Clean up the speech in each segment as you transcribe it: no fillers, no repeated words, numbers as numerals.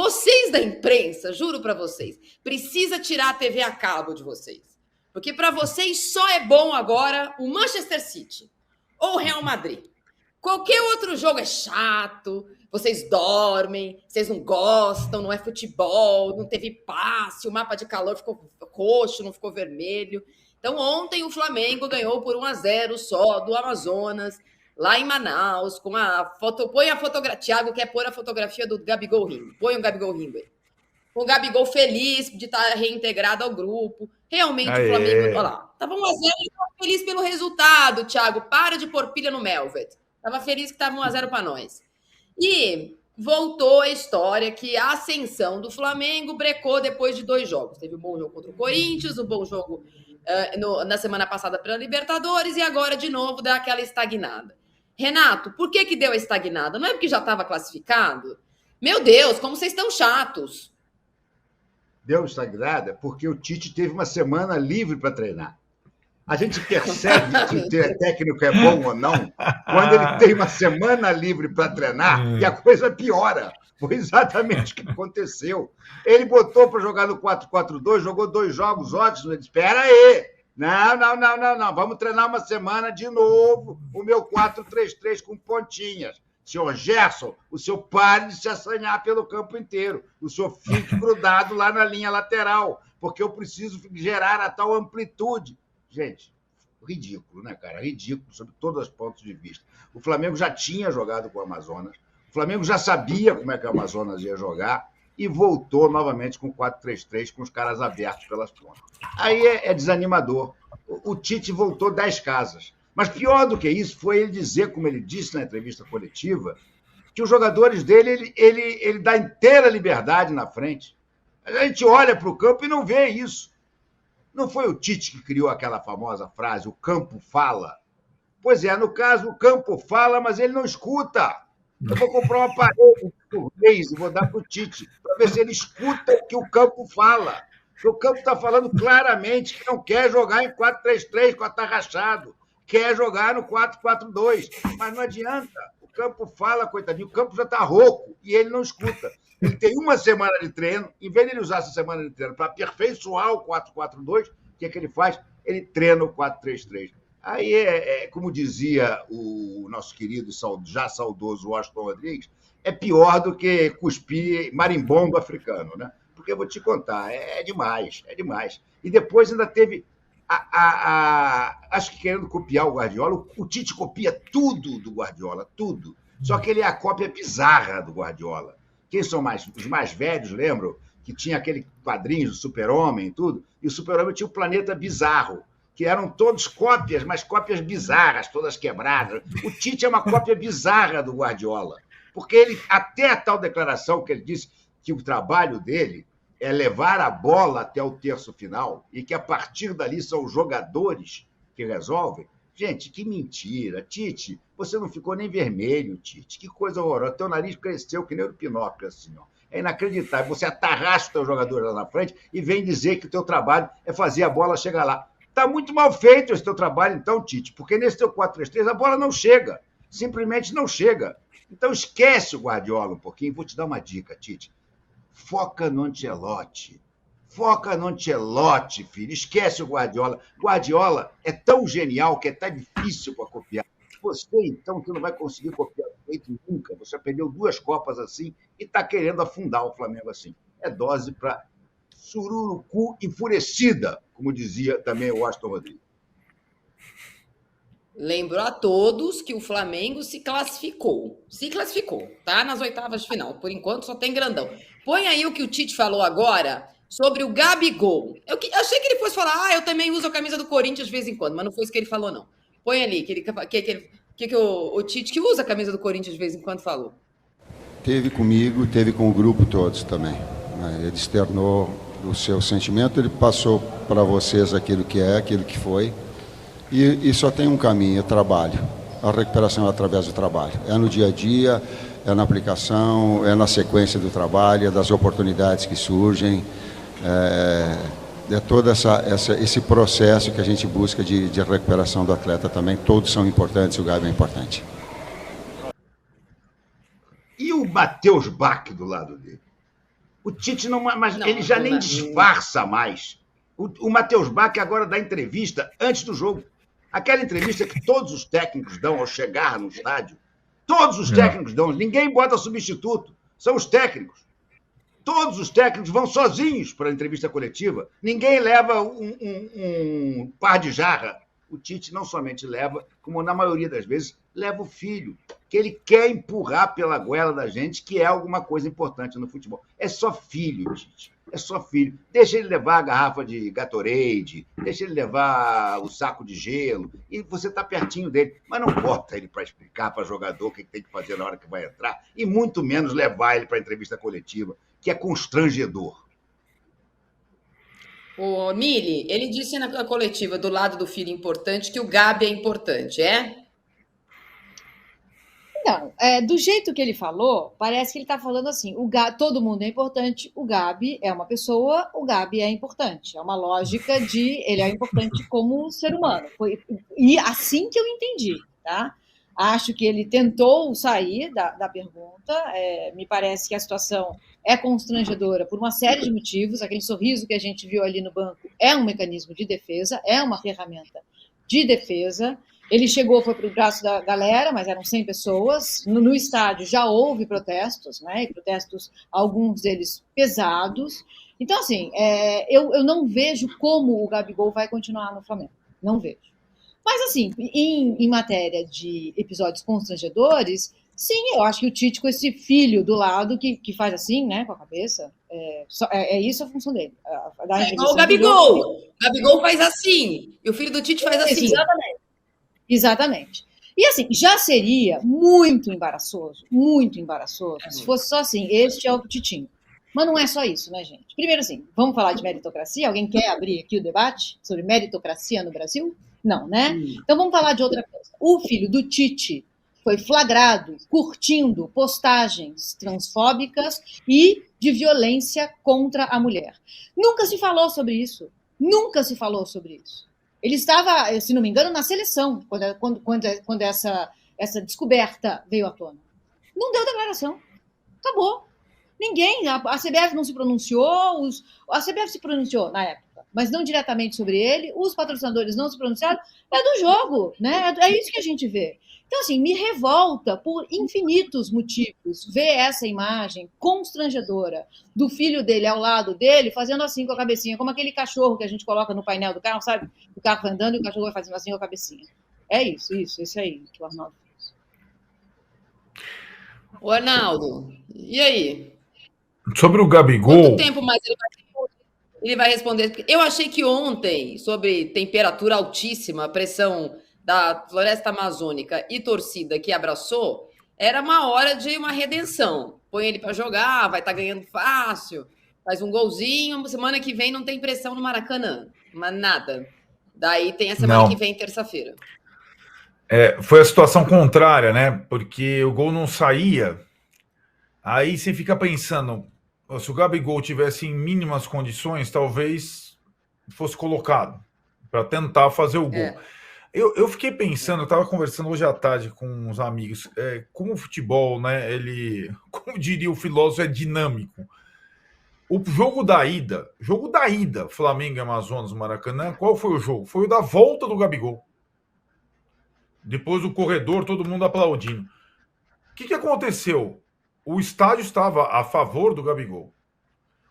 Vocês da imprensa, juro para vocês, precisa tirar a TV a cabo de vocês. Porque para vocês só é bom agora o Manchester City ou o Real Madrid. Qualquer outro jogo é chato, vocês dormem, vocês não gostam, não é futebol, não teve passe, o mapa de calor ficou roxo, não ficou vermelho. Então, ontem o Flamengo ganhou por 1-0 só do Amazonas, lá em Manaus, com a foto. Põe a fotografia. Thiago quer pôr a fotografia do Gabigol rindo. Põe o Gabigol rindo aí. O Gabigol feliz de estar reintegrado ao grupo. Realmente o Flamengo. Olha lá. Tava 1-0 e estava feliz pelo resultado, Thiago. Para de pôr pilha no Melvet. Tava feliz que estava 1-0 para nós. E voltou a história que a ascensão do Flamengo brecou depois de 2 jogos. Teve um bom jogo contra o Corinthians, um bom jogo na semana passada pela Libertadores e agora de novo dá aquela estagnada. Renato, por que deu a estagnada? Não é porque já estava classificado? Meu Deus, como vocês estão chatos. Deu estagnada porque o Tite teve uma semana livre para treinar. A gente percebe se o técnico é bom ou não quando ele tem uma semana livre para treinar e a coisa piora. Foi exatamente o que aconteceu. Ele botou para jogar no 4-4-2, jogou 2 jogos ótimos. Ele disse, espera aí. Não. Vamos treinar uma semana de novo o meu 4-3-3 com pontinhas. Senhor Gerson, o senhor pare de se assanhar pelo campo inteiro. O senhor fique grudado lá na linha lateral, porque eu preciso gerar a tal amplitude. Gente, ridículo, né, cara? Ridículo, sob todos os pontos de vista. O Flamengo já tinha jogado com o Amazonas, o Flamengo já sabia como é que o Amazonas ia jogar e voltou novamente com 4-3-3, com os caras abertos pelas pontas. Aí é desanimador. O Tite voltou 10 casas. Mas pior do que isso foi ele dizer, como ele disse na entrevista coletiva, que os jogadores dele, ele dá inteira liberdade na frente. A gente olha para o campo e não vê isso. Não foi o Tite que criou aquela famosa frase, o campo fala? Pois é, no caso, o campo fala, mas ele não escuta. Eu vou comprar um aparelho por mês e vou dar para o Tite, para ver se ele escuta o que o campo fala. Porque o campo está falando claramente que não quer jogar em 4-3-3 com atarrachado, quer jogar no 4-4-2. Mas não adianta. O campo fala, coitadinho, o campo já está rouco e ele não escuta. Ele tem uma semana de treino, em vez de ele usar essa semana de treino para aperfeiçoar o 4-4-2, o que é que ele faz? Ele treina o 4-3-3. Aí, como dizia o nosso querido, já saudoso Washington Rodrigues, é pior do que cuspir marimbondo africano, né? Porque eu vou te contar, é demais. E depois ainda teve, acho que querendo copiar o Guardiola, o Tite copia tudo do Guardiola, tudo. Só que ele é a cópia bizarra do Guardiola. Quem são os mais velhos, lembram? Que tinha aquele quadrinho do Super-Homem e tudo, e o Super-Homem tinha o Planeta Bizarro, que eram todos cópias, mas cópias bizarras, todas quebradas. O Tite é uma cópia bizarra do Guardiola, porque ele, até a tal declaração que ele disse que o trabalho dele é levar a bola até o terço final e que a partir dali são os jogadores que resolvem. Gente, que mentira. Tite, você não ficou nem vermelho, Tite. Que coisa horrorosa. Teu nariz cresceu que nem o do Pinóquio, assim, ó. É inacreditável. Você atarracha o teu jogador lá na frente e vem dizer que o teu trabalho é fazer a bola chegar lá. Está muito mal feito esse teu trabalho, então, Tite, porque nesse teu 4-3-3 a bola não chega. Simplesmente não chega. Então, esquece o Guardiola um pouquinho. Vou te dar uma dica, Tite. Foca no Ancelotti. Foca no Ancelotti, filho. Esquece o Guardiola. Guardiola é tão genial que é tão difícil para copiar. Você, então, que não vai conseguir copiar o feito nunca. Você perdeu 2 Copas assim e está querendo afundar o Flamengo assim. É dose para sururucu enfurecida, como dizia também o Washington Rodrigues. Lembro a todos que o Flamengo se classificou, tá? Nas oitavas de final. Por enquanto só tem grandão. Põe aí o que o Tite falou agora sobre o Gabigol. Eu achei que ele fosse falar, eu também uso a camisa do Corinthians de vez em quando, mas não foi isso que ele falou, não. Põe ali, que o Tite, que usa a camisa do Corinthians de vez em quando, falou. Teve comigo, teve com o grupo todos também. Ele externou o seu sentimento, ele passou para vocês aquilo que é, aquilo que foi. E só tem um caminho, é trabalho. A recuperação é através do trabalho. É no dia a dia, é na aplicação, é na sequência do trabalho, é das oportunidades que surgem. É todo esse processo que a gente busca de recuperação do atleta também. Todos são importantes, o Gabi é importante. E o Matheus Bach do lado dele? O Tite não, mas Não, ele já nem não. disfarça mais. O Matheus Bach agora dá entrevista antes do jogo. Aquela entrevista que todos os técnicos dão ao chegar no estádio. Todos os técnicos dão. Ninguém bota substituto. São os técnicos. Todos os técnicos vão sozinhos para a entrevista coletiva. Ninguém leva um par de jarra. O Tite não somente leva, como na maioria das vezes, leva o filho, que ele quer empurrar pela goela da gente, que é alguma coisa importante no futebol. É só filho, Tite. É só filho. Deixa ele levar a garrafa de Gatorade, deixa ele levar o saco de gelo, e você está pertinho dele. Mas não bota ele para explicar para o jogador o que tem que fazer na hora que vai entrar, e muito menos levar ele para a entrevista coletiva, que é constrangedor. O Mili, ele disse na coletiva do lado do filho importante que o Gabi é importante, é? Não, do jeito que ele falou, parece que ele está falando assim, todo mundo é importante, o Gabi é uma pessoa, o Gabi é importante. É uma lógica de ele é importante como ser humano. E assim que eu entendi, tá? Acho que ele tentou sair da pergunta, me parece que a situação é constrangedora por uma série de motivos. Aquele sorriso que a gente viu ali no banco é um mecanismo de defesa, é uma ferramenta de defesa. Ele chegou, foi para o braço da galera, mas eram 100 pessoas. No estádio já houve protestos, né? E protestos, alguns deles pesados. Então, assim, eu não vejo como o Gabigol vai continuar no Flamengo. Não vejo. Mas, assim, em matéria de episódios constrangedores, sim, eu acho que o Tite, com esse filho do lado, que faz assim, né, com a cabeça, é isso a função dele. É igual o Gabigol. O Gabigol faz assim, e o filho do Tite faz assim. Exatamente. E, assim, já seria muito embaraçoso se fosse só assim, este é o Titinho. Mas não é só isso, né, gente? Primeiro, assim, vamos falar de meritocracia? Alguém quer abrir aqui o debate sobre meritocracia no Brasil? Não, né? Então vamos falar de outra coisa. O filho do Tite foi flagrado curtindo postagens transfóbicas e de violência contra a mulher. Nunca se falou sobre isso. Ele estava, se não me engano, na seleção, quando essa descoberta veio à tona. Não deu declaração. Acabou. Ninguém, a CBF não se pronunciou, a CBF se pronunciou na época, mas não diretamente sobre ele, os patrocinadores não se pronunciaram, é do jogo, né? É isso que a gente vê. Então, assim, me revolta por infinitos motivos ver essa imagem constrangedora do filho dele ao lado dele, fazendo assim com a cabecinha, como aquele cachorro que a gente coloca no painel do carro, sabe? O carro vai andando e o cachorro vai fazendo assim com a cabecinha. É isso aí que o Arnaldo fez. O Arnaldo, e aí? Sobre o Gabigol... Quanto tempo mais ele vai responder? Eu achei que ontem, sobre temperatura altíssima, pressão da floresta amazônica e torcida que abraçou, era uma hora de uma redenção. Põe ele para jogar, vai estar ganhando fácil, faz um golzinho, semana que vem não tem pressão no Maracanã, mas nada. Daí tem a semana que vem, terça-feira. Foi a situação contrária, né? Porque o gol não saía. Aí você fica pensando, se o Gabigol tivesse em mínimas condições, talvez fosse colocado para tentar fazer o gol. Eu fiquei pensando, eu estava conversando hoje à tarde com uns amigos, como o futebol, né? Ele, como diria o filósofo, é dinâmico. O jogo da ida, Flamengo e Amazonas, Maracanã, qual foi o jogo? Foi o da volta do Gabigol. Depois do corredor, todo mundo aplaudindo. O que aconteceu? O estádio estava a favor do Gabigol.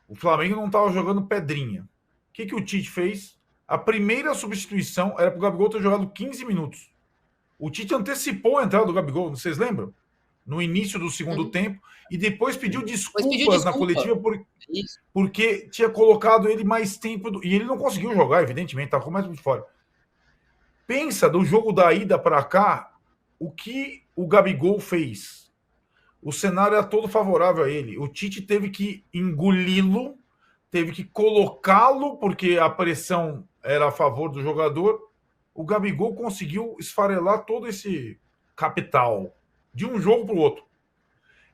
O Flamengo não estava jogando pedrinha. O que o Tite fez? A primeira substituição era para o Gabigol ter jogado 15 minutos. O Tite antecipou a entrada do Gabigol, vocês lembram? No início do segundo tempo, e depois pediu desculpas na coletiva porque tinha colocado ele mais tempo. E ele não conseguiu jogar, evidentemente, estava com mais de fora. Pensa do jogo da ida para cá, o que o Gabigol fez. O cenário era todo favorável a ele. O Tite teve que engoli-lo, teve que colocá-lo, porque a pressão era a favor do jogador. O Gabigol conseguiu esfarelar todo esse capital de um jogo para o outro.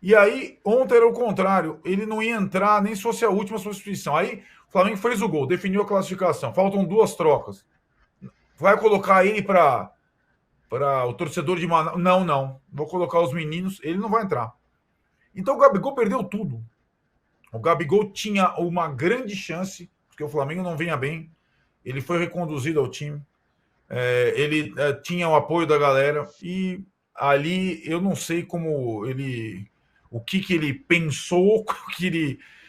E aí, ontem era o contrário. Ele não ia entrar nem se fosse a última substituição. Aí, o Flamengo fez o gol, definiu a classificação. Faltam 2 trocas. Vai colocar ele para o torcedor de Manaus? Não. Vou colocar os meninos. Ele não vai entrar. Então o Gabigol perdeu tudo. O Gabigol tinha uma grande chance, porque o Flamengo não vinha bem, ele foi reconduzido ao time, ele tinha o apoio da galera, e ali eu não sei como ele... o que ele pensou,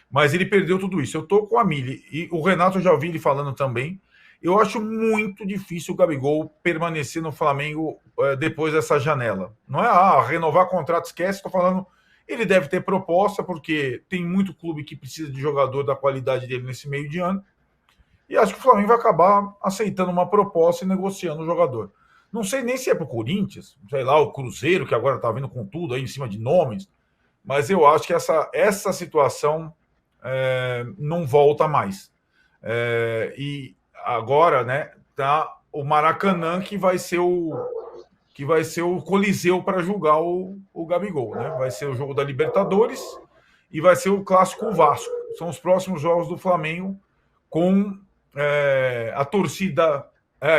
mas ele perdeu tudo isso. Eu tô com a Mili, e o Renato, eu já ouvi ele falando também. Eu acho muito difícil o Gabigol permanecer no Flamengo depois dessa janela. Não é renovar contrato, esquece, estou falando, ele deve ter proposta, porque tem muito clube que precisa de jogador da qualidade dele nesse meio de ano, e acho que o Flamengo vai acabar aceitando uma proposta e negociando o jogador. Não sei nem se é para o Corinthians, sei lá, o Cruzeiro, que agora está vindo com tudo aí em cima de nomes, mas eu acho que essa situação não volta mais. E agora, né, tá o Maracanã que vai ser o Coliseu para julgar o Gabigol, né? Vai ser o jogo da Libertadores e vai ser o clássico Vasco. São os próximos jogos do Flamengo com a torcida.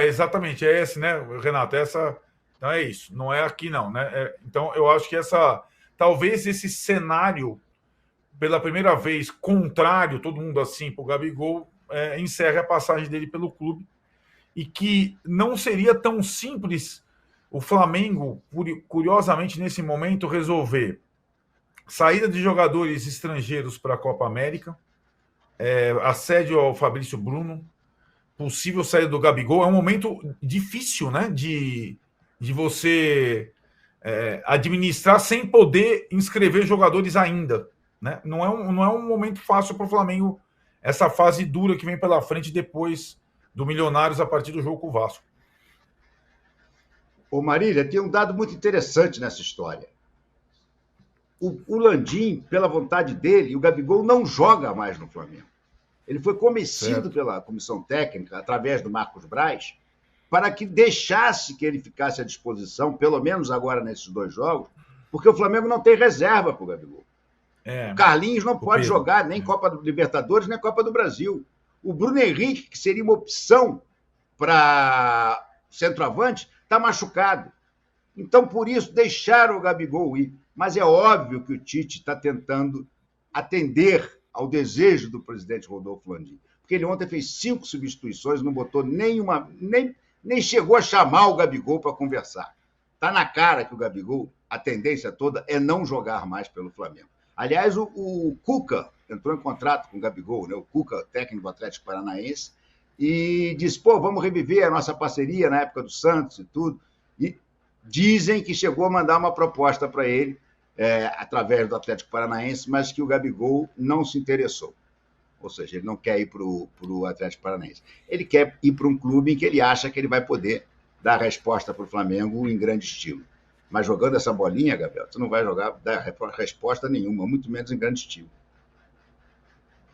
Exatamente, é esse, né, Renato? Então é isso, não é aqui não, né? Então eu acho que talvez esse cenário, pela primeira vez, contrário, todo mundo assim, para o Gabigol, encerre a passagem dele pelo clube, e que não seria tão simples o Flamengo, curiosamente, nesse momento, resolver saída de jogadores estrangeiros para a Copa América, assédio ao Fabrício Bruno, possível saída do Gabigol. É um momento difícil, né, de você administrar sem poder inscrever jogadores ainda, né? Não é um momento fácil para o Flamengo, essa fase dura que vem pela frente depois do Milionários a partir do jogo com o Vasco. Ô Marília, tem um dado muito interessante nessa história. O Landim, pela vontade dele, o Gabigol não joga mais no Flamengo. Ele foi convencido pela comissão técnica, através do Marcos Braz, para que deixasse que ele ficasse à disposição, pelo menos agora nesses 2 jogos, porque o Flamengo não tem reserva para o Gabigol. O Carlinhos não pode jogar nem Copa do Libertadores, nem Copa do Brasil. O Bruno Henrique, que seria uma opção para centroavante, está machucado. Então, por isso, deixaram o Gabigol ir. Mas é óbvio que o Tite está tentando atender ao desejo do presidente Rodolfo Landim. Porque ele ontem fez 5 substituições, não botou nenhuma, nem chegou a chamar o Gabigol para conversar. Está na cara que o Gabigol, a tendência toda é não jogar mais pelo Flamengo. Aliás, o Cuca entrou em contrato com o Gabigol, né? O Cuca, técnico do Atlético Paranaense, e disse, vamos reviver a nossa parceria na época do Santos e tudo. E dizem que chegou a mandar uma proposta para ele, através do Atlético Paranaense, mas que o Gabigol não se interessou. Ou seja, ele não quer ir para o Atlético Paranaense. Ele quer ir para um clube em que ele acha que ele vai poder dar resposta para o Flamengo em grande estilo. Mas jogando essa bolinha, Gabriel, você não vai dar resposta nenhuma, muito menos em grande estilo.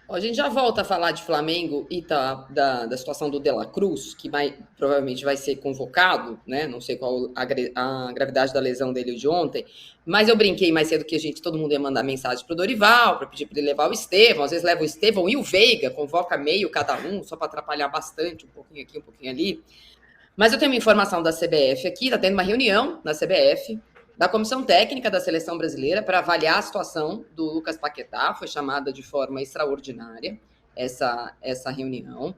A gente já volta a falar de Flamengo e da situação do De La Cruz, que provavelmente vai ser convocado, né? Não sei qual a gravidade da lesão dele de ontem, mas eu brinquei mais cedo que todo mundo ia mandar mensagem para o Dorival, para pedir para ele levar o Estevão, às vezes leva o Estevão e o Veiga, convoca meio cada um, só para atrapalhar bastante, um pouquinho aqui, um pouquinho ali. Mas eu tenho uma informação da CBF aqui, está tendo uma reunião na CBF, da Comissão Técnica da Seleção Brasileira para avaliar a situação do Lucas Paquetá. Foi chamada de forma extraordinária essa reunião.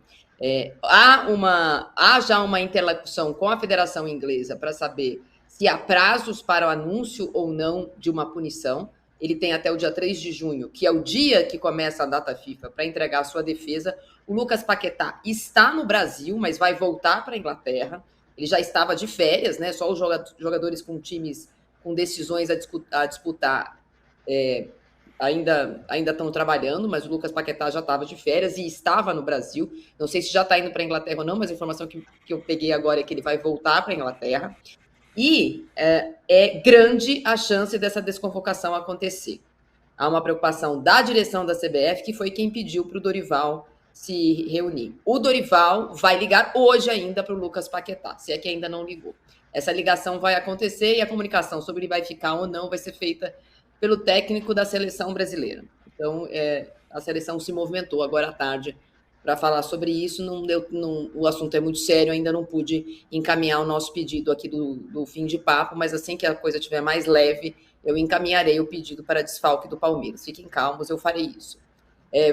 Há já uma interlocução com a Federação Inglesa para saber se há prazos para o anúncio ou não de uma punição. Ele tem até o dia 3 de junho, que é o dia que começa a data FIFA, para entregar a sua defesa. O Lucas Paquetá está no Brasil, mas vai voltar para a Inglaterra. Ele já estava de férias, né? Só os jogadores com times com decisões a disputar ainda estão trabalhando, mas o Lucas Paquetá já estava de férias e estava no Brasil. Não sei se já está indo para a Inglaterra ou não, mas a informação que eu peguei agora é que ele vai voltar para a Inglaterra. E é grande a chance dessa desconvocação acontecer. Há uma preocupação da direção da CBF, que foi quem pediu para o Dorival se reunir. O Dorival vai ligar hoje ainda para o Lucas Paquetá, se é que ainda não ligou. Essa ligação vai acontecer e a comunicação sobre ele vai ficar ou não vai ser feita pelo técnico da seleção brasileira. Então, a seleção se movimentou agora à tarde para falar sobre isso. O assunto é muito sério, ainda não pude encaminhar o nosso pedido aqui do fim de papo, mas assim que a coisa estiver mais leve, eu encaminharei o pedido para desfalque do Palmeiras. Fiquem calmos, eu farei isso.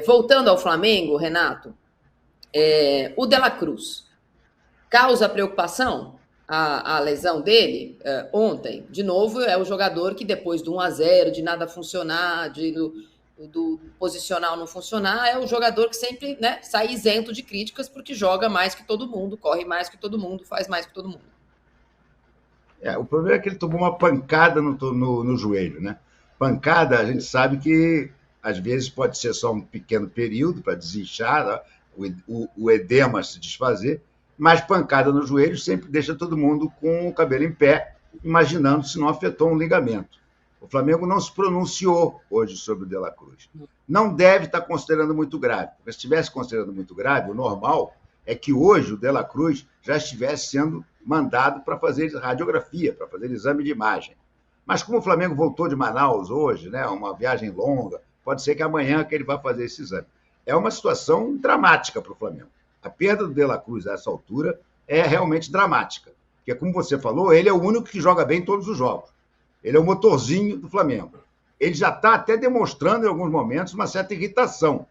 Voltando ao Flamengo, Renato, o De La Cruz causa preocupação a lesão dele ontem. De novo, é o jogador que depois do 1-0, de nada funcionar, do posicional não funcionar, é o jogador que sempre, né, sai isento de críticas porque joga mais que todo mundo, corre mais que todo mundo, faz mais que todo mundo. O problema é que ele tomou uma pancada no joelho, né? Pancada, a gente sabe que às vezes pode ser só um pequeno período para desinchar, né? O edema se desfazer, mas pancada no joelho sempre deixa todo mundo com o cabelo em pé, imaginando se não afetou um ligamento. O Flamengo não se pronunciou hoje sobre o De La Cruz. Não deve estar considerando muito grave, porque se estivesse considerando muito grave, o normal é que hoje o De La Cruz já estivesse sendo mandado para fazer radiografia, para fazer exame de imagem. Mas como o Flamengo voltou de Manaus hoje, né, uma viagem longa, pode ser que amanhã que ele vá fazer esse exame. É uma situação dramática para o Flamengo. A perda do De La Cruz a essa altura é realmente dramática. Porque, como você falou, ele é o único que joga bem em todos os jogos. Ele é o motorzinho do Flamengo. Ele já está até demonstrando, em alguns momentos, uma certa irritação.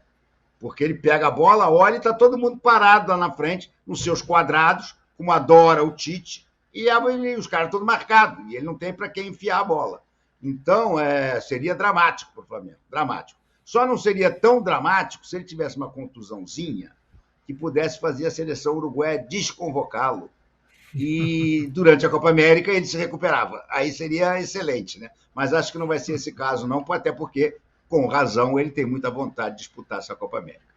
Porque ele pega a bola, olha e está todo mundo parado lá na frente, nos seus quadrados, como adora o Tite, e os caras todos marcados. E ele não tem para quem enfiar a bola. Então, seria dramático para o Flamengo. Dramático. Só não seria tão dramático se ele tivesse uma contusãozinha que pudesse fazer a seleção uruguaia desconvocá-lo. E durante a Copa América ele se recuperava. Aí seria excelente, né? Mas acho que não vai ser esse caso, não, até porque, com razão, ele tem muita vontade de disputar essa Copa América.